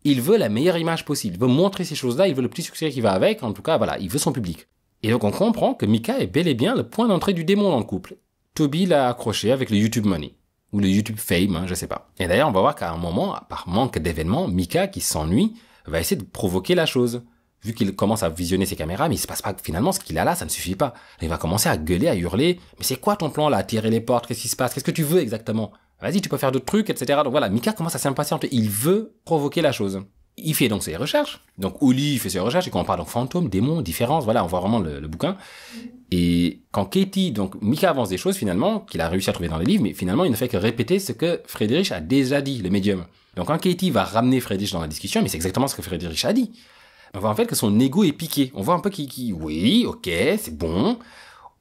Il veut la meilleure image possible. Il veut montrer ces choses-là, il veut le petit succès qui va avec. En tout cas, voilà, il veut son public. Et donc on comprend que Mika est bel et bien le point d'entrée du démon dans le couple. Toby l'a accroché avec le YouTube Money. Ou le YouTube Fame, je sais pas. Et d'ailleurs, on va voir qu'à un moment, par manque d'événements, Mika, qui s'ennuie, va essayer de provoquer la chose. Vu qu'il commence à visionner ses caméras, mais il se passe pas, finalement, ce qu'il a là, ça ne suffit pas. Il va commencer à gueuler, à hurler. Mais c'est quoi ton plan là? Tirer les portes, qu'est-ce qui se passe? Qu'est-ce que tu veux exactement? Vas-y, tu peux faire d'autres trucs, etc. Donc voilà, Mika commence à s'impatienter. Il veut provoquer la chose. Il fait donc ses recherches. Donc Oli fait ses recherches et quand on parle donc fantôme, démon, différence, voilà, on voit vraiment le bouquin. Et quand Katie, donc Mika avance des choses finalement, qu'il a réussi à trouver dans les livres, mais finalement il ne fait que répéter ce que Friedrich a déjà dit, le médium. Donc quand Katie va ramener Friedrich dans la discussion, mais c'est exactement ce que Friedrich a dit. On voit en fait que son ego est piqué. On voit un peu oui, ok, c'est bon.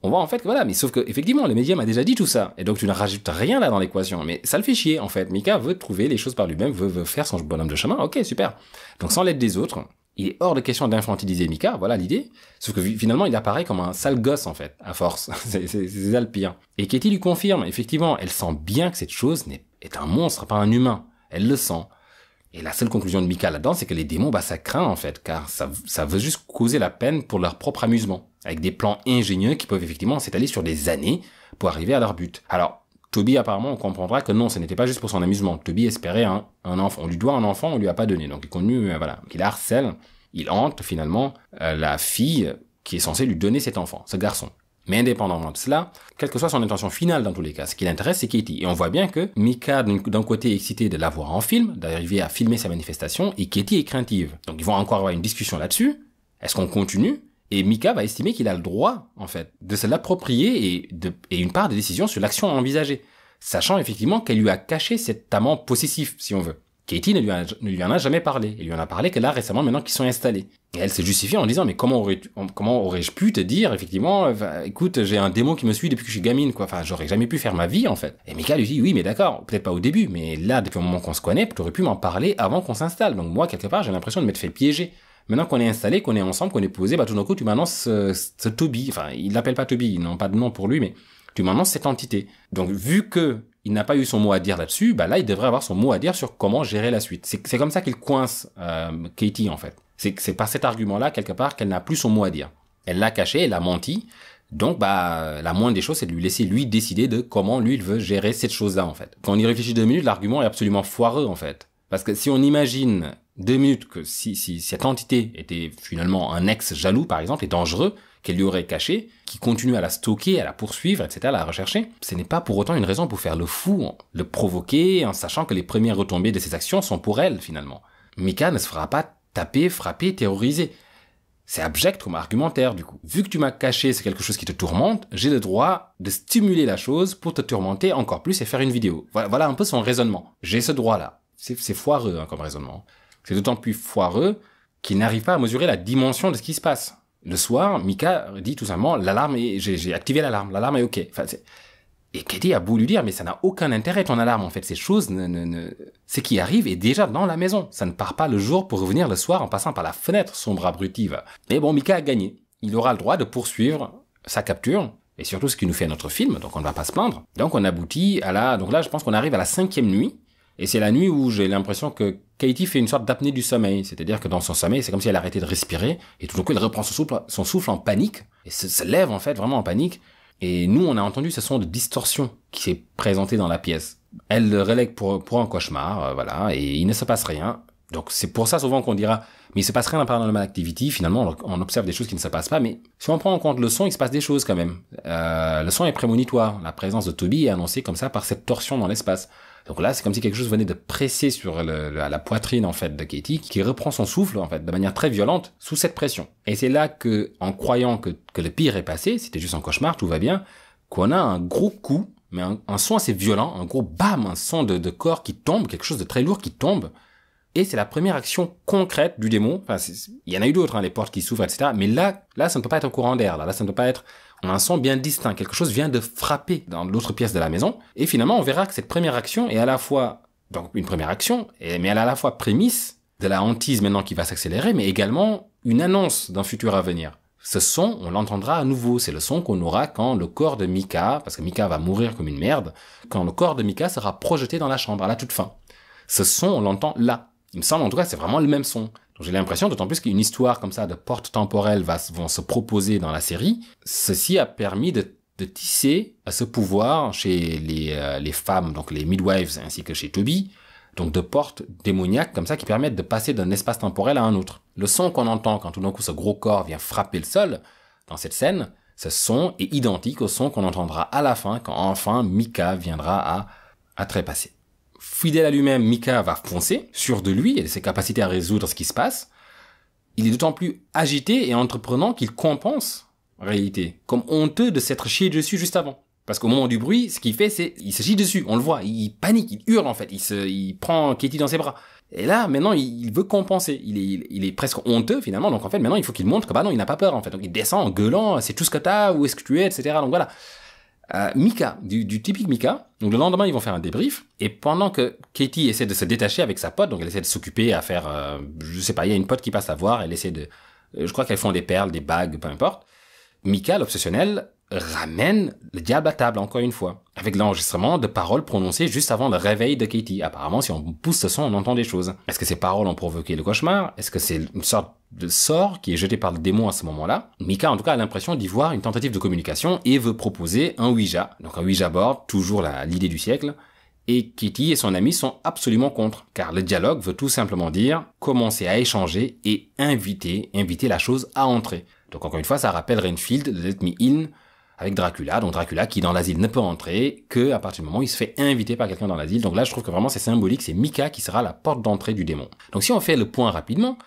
On voit en fait que voilà, mais sauf que effectivement, le médium a déjà dit tout ça. Et donc tu ne rajoutes rien là dans l'équation. Mais ça le fait chier en fait. Mika veut trouver les choses par lui-même, veut faire son bonhomme de chemin. Ok, super. Donc sans l'aide des autres, il est hors de question d'infantiliser Mika, voilà l'idée. Sauf que finalement, il apparaît comme un sale gosse en fait, à force. c'est ça le pire. Et Katie lui confirme, effectivement, elle sent bien que cette chose est un monstre, pas un humain. Elle le sent. Et la seule conclusion de Mika là-dedans, c'est que les démons, ça craint en fait, car ça veut juste causer la peine pour leur propre amusement, avec des plans ingénieux qui peuvent effectivement s'étaler sur des années pour arriver à leur but. Alors, Toby, apparemment, on comprendra que non, ce n'était pas juste pour son amusement. Toby espérait un enfant. On lui doit un enfant, on lui a pas donné. Donc, il continue, il harcèle, il hante finalement la fille qui est censée lui donner cet enfant, ce garçon. Mais indépendamment de cela, quelle que soit son intention finale dans tous les cas, ce qui l'intéresse, c'est Katie. Et on voit bien que Mika, d'un côté, est excitée de la voir en film, d'arriver à filmer sa manifestation, et Katie est craintive. Donc ils vont encore avoir une discussion là-dessus. Est-ce qu'on continue? Et Mika va estimer qu'il a le droit, en fait, de se l'approprier et une part de décision sur l'action à envisager. Sachant effectivement qu'elle lui a caché cet amant possessif, si on veut. Katie ne lui en a jamais parlé. Elle lui en a parlé que là, récemment, maintenant qu'ils sont installés. Et elle s'est justifiée en disant, mais comment aurais-je pu te dire, effectivement, écoute, j'ai un démon qui me suit depuis que je suis gamine, quoi. Enfin, j'aurais jamais pu faire ma vie, en fait. Et Mika lui dit, oui, mais d'accord, peut-être pas au début, mais là, depuis le moment qu'on se connaît, tu aurais pu m'en parler avant qu'on s'installe. Donc moi, quelque part, j'ai l'impression de m'être fait piéger. Maintenant qu'on est installé, qu'on est ensemble, qu'on est posé, tout d'un coup, tu m'annonces ce Toby. Enfin, il l'appelle pas Toby, ils n'ont pas de nom pour lui, mais tu m'annonces cette entité. Donc, vu que il n'a pas eu son mot à dire là-dessus, là, il devrait avoir son mot à dire sur comment gérer la suite. C'est comme ça qu'il coince Katie, en fait. C'est par cet argument-là, quelque part, qu'elle n'a plus son mot à dire. Elle l'a caché, elle a menti. Donc, la moindre des choses, c'est de lui laisser, lui, décider de comment, lui, il veut gérer cette chose-là, en fait. Quand on y réfléchit 2 minutes, l'argument est absolument foireux, en fait. Parce que si on imagine 2 minutes que si cette entité était finalement un ex jaloux, par exemple, et dangereux, qu'elle lui aurait caché, qui continue à la stocker, à la poursuivre, etc., à la rechercher, ce n'est pas pour autant une raison pour faire le fou, le provoquer, en sachant que les premières retombées de ses actions sont pour elle, finalement. Mika ne se fera pas taper, frapper, terroriser. C'est abject comme argumentaire, du coup. Vu que tu m'as caché, c'est quelque chose qui te tourmente, j'ai le droit de stimuler la chose pour te tourmenter encore plus et faire une vidéo. Voilà un peu son raisonnement. J'ai ce droit-là. C'est foireux, comme raisonnement. C'est d'autant plus foireux qu'il n'arrive pas à mesurer la dimension de ce qui se passe. Le soir, Mika dit tout simplement, j'ai activé l'alarme, l'alarme est ok. Enfin, et Katie a beau lui dire, mais ça n'a aucun intérêt ton alarme, en fait, ces choses, ce qui arrive est déjà dans la maison. Ça ne part pas le jour pour revenir le soir en passant par la fenêtre, sombre abrutive. Mais bon, Mika a gagné. Il aura le droit de poursuivre sa capture, et surtout ce qui nous fait notre film, donc on ne va pas se plaindre. Donc on aboutit donc là, je pense qu'on arrive à la 5e nuit, et c'est la nuit où j'ai l'impression que Katie fait une sorte d'apnée du sommeil. C'est-à-dire que dans son sommeil, c'est comme si elle arrêtait de respirer. Et tout d'un coup, elle reprend son souffle en panique. Et se lève, en fait, vraiment en panique. Et nous, on a entendu ce son de distorsion qui s'est présenté dans la pièce. Elle le relègue pour un cauchemar, voilà. Et il ne se passe rien. Donc c'est pour ça souvent qu'on dira, mais il se passe rien dans Paranormal Activity. Finalement, on observe des choses qui ne se passent pas. Mais si on prend en compte le son, il se passe des choses quand même. Le son est prémonitoire. La présence de Toby est annoncée comme ça par cette torsion dans l'espace. Donc là, c'est comme si quelque chose venait de presser sur la poitrine, en fait, de Katie, qui reprend son souffle, en fait, de manière très violente, sous cette pression. Et c'est là que, en croyant que le pire est passé, c'était juste un cauchemar, tout va bien, qu'on a un gros coup, mais un son assez violent, un gros bam, un son de corps qui tombe, quelque chose de très lourd qui tombe. Et c'est la première action concrète du démon. Enfin, il y en a eu d'autres, les portes qui s'ouvrent, etc. Mais là, ça ne peut pas être un courant d'air, là, ça ne peut pas être un son bien distinct. Quelque chose vient de frapper dans l'autre pièce de la maison. Et finalement, on verra que cette première action est à la fois, donc une première action, mais elle est à la fois prémisse de la hantise maintenant qui va s'accélérer, mais également une annonce d'un futur à venir. Ce son, on l'entendra à nouveau. C'est le son qu'on aura quand le corps de Mika, parce que Mika va mourir comme une merde, quand le corps de Mika sera projeté dans la chambre à la toute fin. Ce son, on l'entend là. Il me semble en tout cas c'est vraiment le même son. Donc j'ai l'impression, d'autant plus qu'une histoire comme ça de porte temporelle vont se proposer dans la série, ceci a permis de tisser à ce pouvoir chez les femmes, donc les midwives ainsi que chez Toby, donc de portes démoniaques comme ça qui permettent de passer d'un espace temporel à un autre. Le son qu'on entend quand tout d'un coup ce gros corps vient frapper le sol dans cette scène, ce son est identique au son qu'on entendra à la fin quand enfin Mika viendra à trépasser. Fidèle à lui-même, Mika va foncer, sûr de lui et de ses capacités à résoudre ce qui se passe. Il est d'autant plus agité et entreprenant qu'il compense, en réalité, comme honteux de s'être chié dessus juste avant. Parce qu'au moment du bruit, ce qu'il fait, c'est, il se chie dessus, on le voit, il panique, il hurle en fait, il prend Katie dans ses bras. Et là, maintenant, il veut compenser, il est presque honteux finalement, donc en fait, maintenant, il faut qu'il montre que bah non, il n'a pas peur en fait. Donc il descend en gueulant, c'est tout ce que t'as, où est-ce que tu es, etc. Donc voilà. Mika, du typique Mika. Donc le lendemain, ils vont faire un débrief. Et pendant que Katie essaie de se détacher avec sa pote, donc elle essaie de s'occuper à faire, je sais pas, il y a une pote qui passe à voir, elle essaie de, je crois qu'elles font des perles, des bagues, peu importe. Mika, l'obsessionnel, ramène le diable à table encore une fois, avec l'enregistrement de paroles prononcées juste avant le réveil de Katie. Apparemment, si on pousse ce son, on entend des choses. Est-ce que ces paroles ont provoqué le cauchemar? Est-ce que c'est une sorte de sort qui est jeté par le démon à ce moment-là? Mika, en tout cas, a l'impression d'y voir une tentative de communication et veut proposer un Ouija. Donc un Ouija board, toujours l'idée du siècle. Et Katie et son ami sont absolument contre, car le dialogue veut tout simplement dire commencer à échanger et inviter la chose à entrer. Donc encore une fois, ça rappelle Renfield, Let Me In, avec Dracula, donc Dracula qui dans l'asile ne peut entrer que à partir du moment où il se fait inviter par quelqu'un dans l'asile. Donc là, je trouve que vraiment c'est symbolique, c'est Mika qui sera la porte d'entrée du démon. Donc si on fait le point rapidement,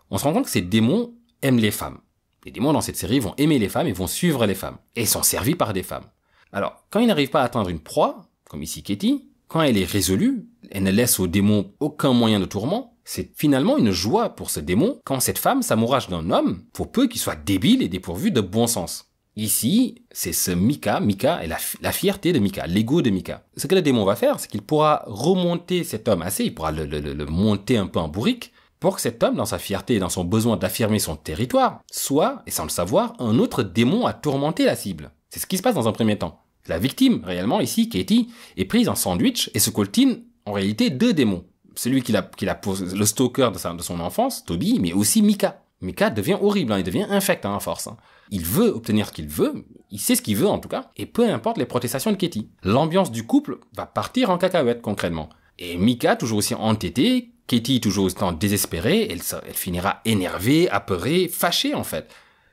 on se rend compte que ces démons aiment les femmes. Les démons dans cette série vont aimer les femmes et vont suivre les femmes, et sont servis par des femmes. Alors, quand ils n'arrivent pas à atteindre une proie, comme ici Katie, quand elle est résolue, elle ne laisse au démon aucun moyen de tourment, c'est finalement une joie pour ce démon quand cette femme s'amourache d'un homme, pour peu qu'il soit débile et dépourvu de bon sens. Ici, c'est ce Mika et la fierté de Mika, l'ego de Mika. Ce que le démon va faire, c'est qu'il pourra remonter cet homme assez, il pourra le monter un peu en bourrique, pour que cet homme, dans sa fierté et dans son besoin d'affirmer son territoire, soit, et sans le savoir, un autre démon à tourmenter la cible. C'est ce qui se passe dans un premier temps. La victime, réellement, ici, Katie, est prise en sandwich et se coltine, en réalité, deux démons. Celui qui l'a le stalker de son enfance, Toby, mais aussi Mika. Mika devient horrible, il devient infect à force. Il veut obtenir ce qu'il veut, il sait ce qu'il veut en tout cas, et peu importe les protestations de Katie. L'ambiance du couple va partir en cacahuète concrètement. Et Mika, toujours aussi entêtée, Katie, toujours autant désespérée, elle finira énervée, apeurée, fâchée en fait.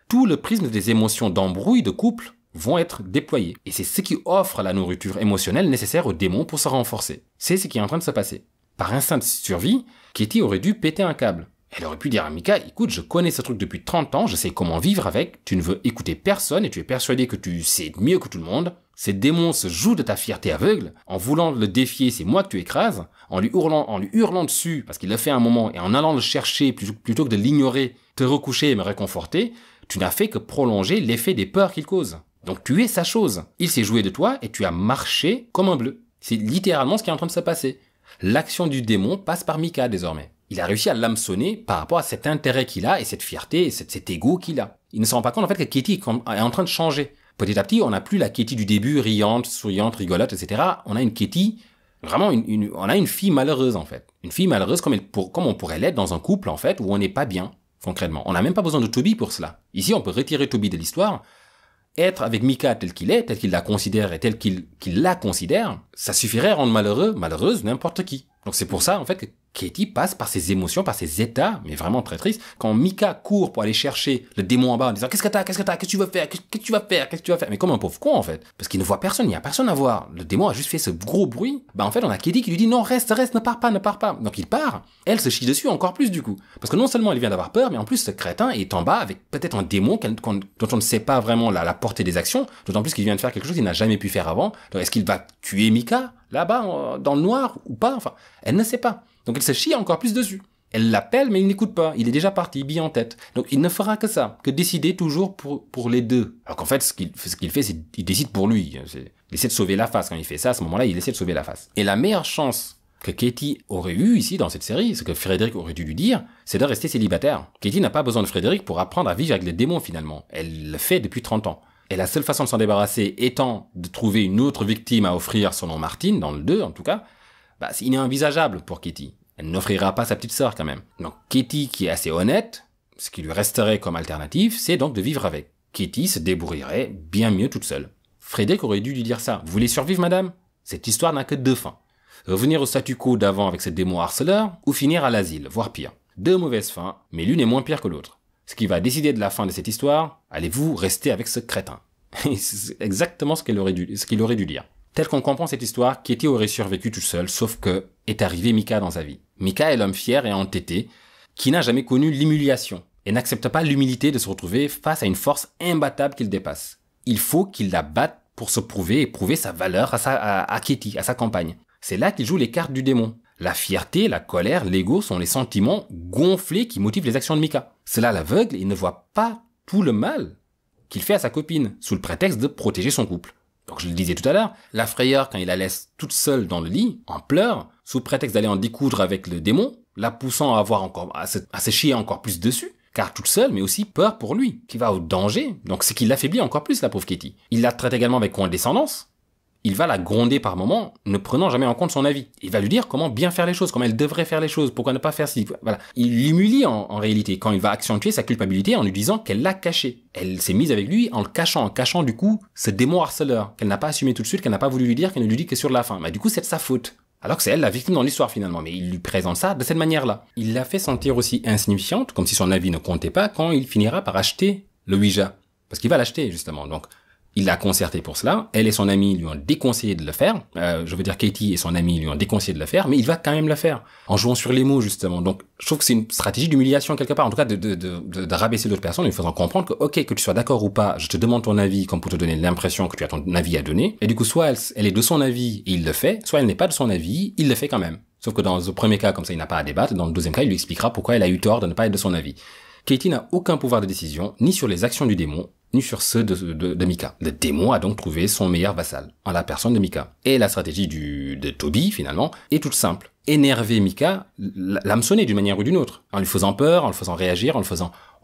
Tout le prisme des émotions d'embrouille de couple vont être déployés. Et c'est ce qui offre la nourriture émotionnelle nécessaire au démon pour se renforcer. C'est ce qui est en train de se passer. Par instinct de survie, Katie aurait dû péter un câble. Elle aurait pu dire à Mika, écoute, je connais ce truc depuis 30 ans, je sais comment vivre avec, tu ne veux écouter personne et tu es persuadé que tu sais mieux que tout le monde. Ces démons se jouent de ta fierté aveugle, en voulant le défier, c'est moi que tu écrases, en lui hurlant dessus, parce qu'il le fait à un moment, et en allant le chercher plutôt que de l'ignorer, te recoucher et me réconforter, tu n'as fait que prolonger l'effet des peurs qu'il cause. Donc tu es sa chose. Il s'est joué de toi et tu as marché comme un bleu. C'est littéralement ce qui est en train de se passer. L'action du démon passe par Mika désormais. Il a réussi à l'hameçonner par rapport à cet intérêt qu'il a et cette fierté et cet ego qu'il a. Il ne se rend pas compte en fait que Katie est en train de changer. Petit à petit, on n'a plus la Katie du début, riante, souriante, rigolote, etc. On a une Katie, vraiment on a une fille malheureuse en fait. Une fille malheureuse comme on pourrait l'être dans un couple en fait où on n'est pas bien, concrètement. On n'a même pas besoin de Toby pour cela. Ici, on peut retirer Toby de l'histoire. Être avec Mika tel qu'il est, tel qu'il la considère et tel qu'il la considère, ça suffirait à rendre malheureuse n'importe qui. Donc c'est pour ça en fait que Katie passe par ses émotions, par ses états, mais vraiment très triste. Quand Mika court pour aller chercher le démon en bas en disant qu'est-ce que tu vas faire, mais comme un pauvre con en fait, parce qu'il ne voit personne, il n'y a personne à voir. Le démon a juste fait ce gros bruit. Bah en fait on a Katie qui lui dit non reste, ne pars pas. Donc il part. Elle se chie dessus encore plus du coup, parce que non seulement elle vient d'avoir peur, mais en plus ce crétin est en bas avec peut-être un démon dont on ne sait pas vraiment la portée des actions, d'autant plus qu'il vient de faire quelque chose qu'il n'a jamais pu faire avant. Donc est-ce qu'il va tuer Mika là-bas dans le noir ou pas? Enfin, elle ne sait pas. Donc elle se chie encore plus dessus. Elle l'appelle, mais il n'écoute pas. Il est déjà parti, bille en tête. Donc il ne fera que ça, que décider toujours pour les deux. Alors qu'en fait, ce qu'il fait, c'est qu'il décide pour lui. Il essaie de sauver la face. Quand il fait ça, à ce moment-là, il essaie de sauver la face. Et la meilleure chance que Katie aurait eu ici, dans cette série, ce que Frédéric aurait dû lui dire, c'est de rester célibataire. Katie n'a pas besoin de Frédéric pour apprendre à vivre avec les démons, finalement. Elle le fait depuis 30 ans. Et la seule façon de s'en débarrasser étant de trouver une autre victime à offrir son nom Martine, dans le 2 en tout cas, bah, c'est inenvisageable pour Katie. Elle n'offrira pas sa petite sœur quand même. Donc Katie, qui est assez honnête, ce qui lui resterait comme alternative, c'est donc de vivre avec. Katie se débrouillerait bien mieux toute seule. Frédéric aurait dû lui dire ça. Vous voulez survivre, madame? Cette histoire n'a que deux fins. Revenir au statu quo d'avant avec ce démon harceleur, ou finir à l'asile, voire pire. Deux mauvaises fins, mais l'une est moins pire que l'autre. Ce qui va décider de la fin de cette histoire, allez-vous rester avec ce crétin? C'est exactement ce qu'il aurait dû dire. Tel qu'on comprend cette histoire, Katie aurait survécu tout seul, sauf que est arrivé Mika dans sa vie. Mika est l'homme fier et entêté, qui n'a jamais connu l'humiliation, et n'accepte pas l'humilité de se retrouver face à une force imbattable qu'il dépasse. Il faut qu'il la batte pour se prouver et prouver sa valeur à Katie, à sa compagne. C'est là qu'il joue les cartes du démon. La fierté, la colère, l'ego sont les sentiments gonflés qui motivent les actions de Micah. Cela l'aveugle et il ne voit pas tout le mal qu'il fait à sa copine, sous le prétexte de protéger son couple. Donc je le disais tout à l'heure, la frayeur quand il la laisse toute seule dans le lit, en pleurs, sous prétexte d'aller en découdre avec le démon, la poussant à se chier encore plus dessus, car toute seule, mais aussi peur pour lui, qui va au danger, donc ce qui l'affaiblit encore plus, la pauvre Katie. Il la traite également avec condescendance, il va la gronder par moments, ne prenant jamais en compte son avis. Il va lui dire comment bien faire les choses, comment elle devrait faire les choses, pourquoi ne pas faire ci. Voilà. Il l'humilie en réalité quand il va accentuer sa culpabilité en lui disant qu'elle l'a caché. Elle s'est mise avec lui en le cachant, du coup ce démon harceleur qu'elle n'a pas assumé tout de suite, qu'elle n'a pas voulu lui dire, qu'elle ne lui dit que sur la fin. Mais du coup c'est de sa faute. Alors que c'est elle la victime dans l'histoire finalement, mais il lui présente ça de cette manière-là. Il la fait sentir aussi insignifiante, comme si son avis ne comptait pas, quand il finira par acheter le Ouija. Parce qu'il va l'acheter justement, donc... Il l'a concerté pour cela. Elle et son ami lui ont déconseillé de le faire. Katie et son ami lui ont déconseillé de le faire, mais il va quand même le faire. En jouant sur les mots, justement. Donc, je trouve que c'est une stratégie d'humiliation quelque part. En tout cas, de rabaisser l'autre personne en lui faisant comprendre que, ok, que tu sois d'accord ou pas, je te demande ton avis comme pour te donner l'impression que tu as ton avis à donner. Et du coup, soit elle est de son avis et il le fait, soit elle n'est pas de son avis, il le fait quand même. Sauf que dans le premier cas, comme ça, il n'a pas à débattre. Dans le deuxième cas, il lui expliquera pourquoi elle a eu tort de ne pas être de son avis. Katie n'a aucun pouvoir de décision, ni sur les actions du démon, ni sur ceux de Micah. Le démon a donc trouvé son meilleur vassal, en la personne de Micah. Et la stratégie de Toby, finalement, est toute simple. Énerver Micah, l'hameçonner d'une manière ou d'une autre, en lui faisant peur, en le faisant réagir, en le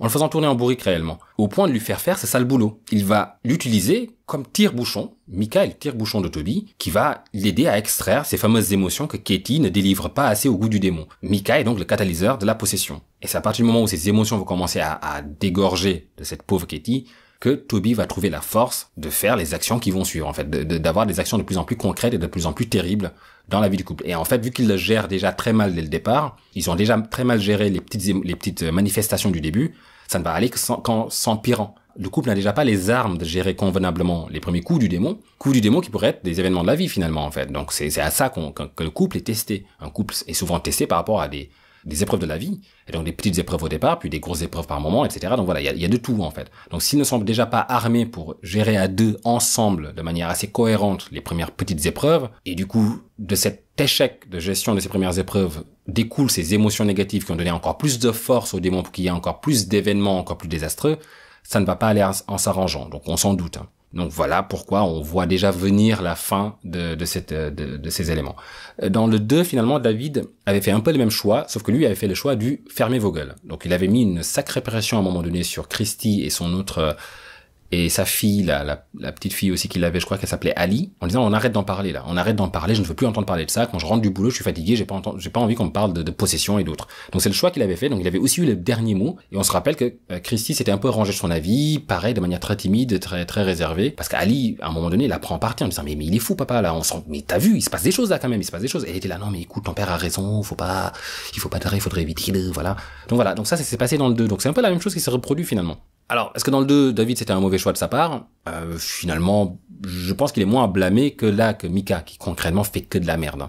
faisant tourner en bourrique réellement. Au point de lui faire faire ce sale boulot. Il va l'utiliser comme tire-bouchon. Micah est le tire-bouchon de Toby, qui va l'aider à extraire ces fameuses émotions que Katie ne délivre pas assez au goût du démon. Micah est donc le catalyseur de la possession. Et c'est à partir du moment où ces émotions vont commencer à dégorger de cette pauvre Katie, que Toby va trouver la force de faire les actions qui vont suivre, en fait, d'avoir des actions de plus en plus concrètes et de plus en plus terribles dans la vie du couple. Et en fait, vu qu'ils le gèrent déjà très mal dès le départ, ils ont déjà très mal géré les petites manifestations du début, ça ne va aller qu'en s'empirant. Le couple n'a déjà pas les armes de gérer convenablement les premiers coups du démon qui pourraient être des événements de la vie finalement, en fait. Donc c'est à ça que le couple est testé. Un couple est souvent testé par rapport à des épreuves de la vie, et donc des petites épreuves au départ, puis des grosses épreuves par moment, etc. Donc voilà, il y a de tout en fait. Donc s'ils ne sont déjà pas armés pour gérer à deux ensemble de manière assez cohérente les premières petites épreuves, et du coup de cet échec de gestion de ces premières épreuves découlent ces émotions négatives qui ont donné encore plus de force au démon pour qu'il y ait encore plus d'événements encore plus désastreux, ça ne va pas aller en s'arrangeant. Donc on s'en doute. Donc voilà pourquoi on voit déjà venir la fin de ces éléments. Dans le 2, finalement, David avait fait un peu le même choix, sauf que lui avait fait le choix du fermer vos gueules. Donc il avait mis une sacrée pression à un moment donné sur Christy et son autre... et sa fille, la petite fille aussi qu'il avait, je crois qu'elle s'appelait Ali, en disant on arrête d'en parler là, on arrête d'en parler, je ne veux plus entendre parler de ça, quand je rentre du boulot je suis fatigué, j'ai pas envie qu'on me parle de possession et d'autres. Donc c'est le choix qu'il avait fait, donc il avait aussi eu le dernier mot, et on se rappelle que Christy s'était un peu rangé de son avis, pareil, de manière très timide, très très réservée, parce qu'Ali, à un moment donné, la prend en partie en disant mais il est fou papa là, mais t'as vu, il se passe des choses là quand même, il se passe des choses, et elle était là non mais écoute, ton père a raison, il faut pas il faudrait éviter, voilà. Donc ça s'est passé dans le 2, donc c'est un peu la même chose qui s'est reproduit finalement. Alors, est-ce que dans le 2, David, c'était un mauvais choix de sa part? Finalement, je pense qu'il est moins à blâmer que Micah, qui concrètement fait que de la merde.